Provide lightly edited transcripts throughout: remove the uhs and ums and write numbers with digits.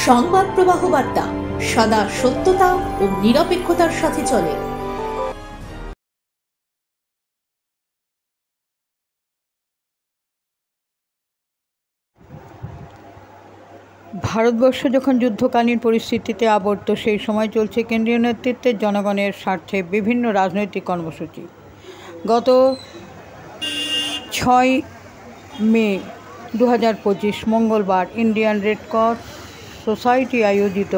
সংবাদ প্রবাহ বার্তা সদা সত্যতা ও নিরপেক্ষতার সাথে চলে। ভারতবর্ষ যখন যুদ্ধকালীন পরিস্থিতিতে আবর্ত, সেই সময় চলছে কেন্দ্রীয় নেতৃত্বের জনগণের স্বার্থে বিভিন্ন রাজনৈতিক কর্মসূচি। গত 6 মে 2025 মঙ্গলবার ইন্ডিয়ান রেড ক্রস সোসাইটি আয়োজিত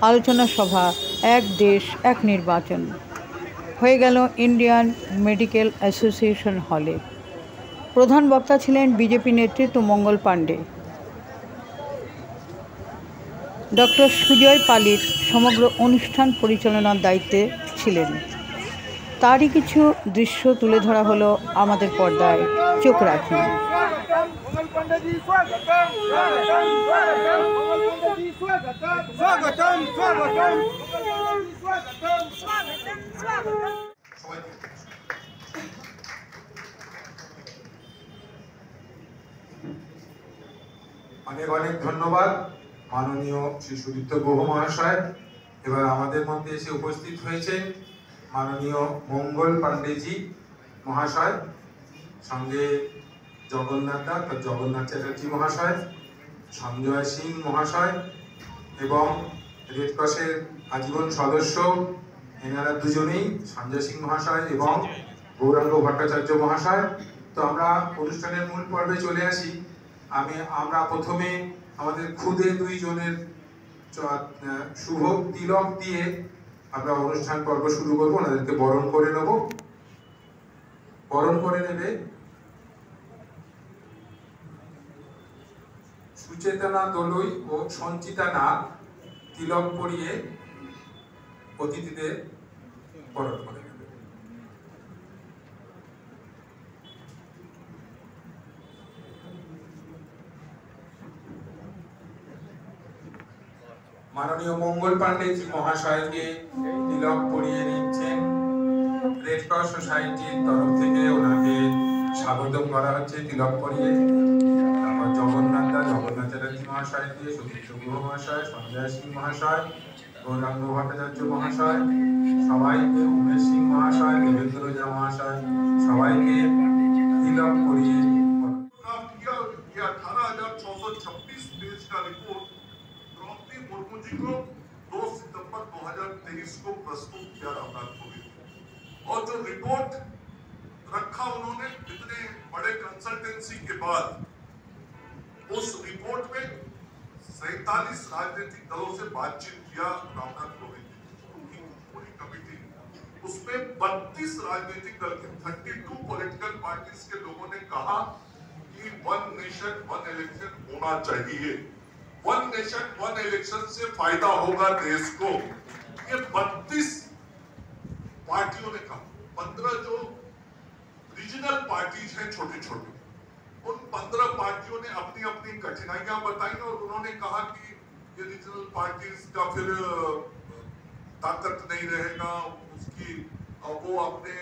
আলোচনা সভা এক দেশ এক নির্বাচন হয়ে গেল ইন্ডিয়ান মেডিকেল অ্যাসোসিয়েশন হলে। প্রধান বক্তা ছিলেন বিজেপি নেতৃত্ব মঙ্গল পাণ্ডে। ডক্টর সুজয় পালিত সমগ্র অনুষ্ঠান পরিচালনার দায়িত্বে ছিলেন। তারই কিছু দৃশ্য তুলে ধরা হলো আমাদের পর্দায়। চোখ রাখুন। অনেক অনেক ধন্যবাদ মাননীয় শ্রী সুদীপ্ত গুহ মহাশয়। এবার আমাদের মধ্যে এসে উপস্থিত হয়েছেন মাননীয় মঙ্গল পাণ্ডেজি মহাশয়, সঙ্গে জগন্নাথ চ্যাটার্জি মহাশয়, সঞ্জয় সিং মহাশয় এবং রেড ক্রসের আজীবন সদস্য এনারা দুজনেই, সঞ্জয় সিং মহাশয় এবং গৌরাঙ্গ ভট্টাচার্য মহাশয়। তো আমরা অনুষ্ঠানের মূল পর্বে চলে আসি। আমরা প্রথমে আমাদের খুদে দুইজনের শুভ তিলক দিয়ে আমরা অনুষ্ঠান পর্ব শুরু করব। ওনাদেরকে বরণ করে নেব। বরণ করে নেবে সুচেতনা দলুই ও সঞ্চিতা নাথ। তিলক পরিয়ে অতিথিদের বরণ করে নেবে। মাননীয় মঙ্গল পাণ্ডেজি মহাশয়কে তিলক পরিয়ে নিচ্ছেন রেড ক্রস সোসাইটির তরফ থেকে। ওনাকে স্বাগতম করা হচ্ছে তিলক পরিয়ে। তারপর জগন্নাথ চ্যাটার্জি মহাশয়কে, সুদীপ্ত গুহ মহাশয়, সঞ্জয় সিং মহাশয়, গৌরাঙ্গ ভট্টাচার্য মহাশয়, সবাইকে, উমেশ সিং মহাশয়, দেবেন্দ্র ওঝা মহাশয়, সবাইকে তিলক পরিয়ে। 18,626 पेज का रिपोर्ट द्रौपदी मुर्मू जी को 2 सितंबर 2023 को प्रस्तुत किया रामनाथ कोविंद। और जो रिपोर्ट रखा उन्होंने इतने बड़े कंसल्टेंसी के बाद, उस रिपोर्ट में 47 राजनीतिक दलों से बातचीत किया रामनाथ कोविंद की पूरी कमेटी। उसमें 32 राजनीतिक दल के 32 पॉलिटिकल पार्टीज के लोगों ने कहा कि 1 नेशन 1 इलेक्शन होना चाहिए। 1 नेशन 1 इलेक्शन से फायदा होगा देश को। ये 32 पार्टियों ने कहा। 15 जो रीजनल पार्टीज हैं छोटी छोटी, उन 15 पार्टियों ने अपनी अपनी कठिनाइयां बताई और उन्होंने कहा कि ये रीजनल पार्टीज का फिर ताकत नहीं रहेगा, उसकी वो अपने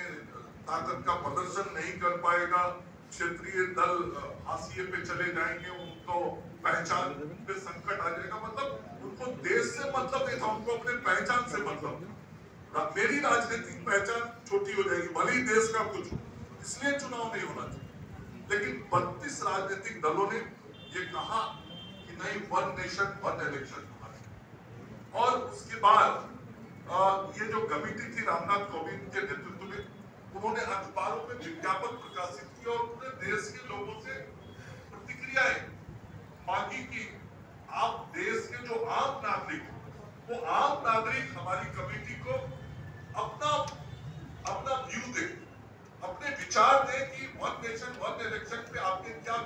ताकत का प्रदर्शन नहीं कर पाएगा, क्षेत्रीय दल हाशिए पे चले जाएंगे, उनको पहचान पे संकट आ जाएगा। मतलब उनको देश से मतलब नहीं था, उनको अपने पहचान से मतलब। मेरी राजनीतिक पहचान छोटी हो जाएगी, भले ही देश का कुछ, इसलिए चुनाव नहीं होना चाहिए। लेकिन 32 राजनीतिक दलों ने ये कहा कि नहीं, 1 नेशन 1 इलेक्शन होना चाहिए। और उसके बाद ये जो कमेटी थी रामनाथ कोविंद के नेतृत्व में, उन्होंने अखबारों में विज्ञापन प्रकाशित किया और पूरे देश के लोगों से प्रतिक्रियाएं मांगी कि आप देश के जो आम नागरिक, वो आम नागरिक हमारी कमेटी को अपना व्यू दे, अपने विचार दे कि 1 नेशन 1 इलेक्शन पे आपके क्या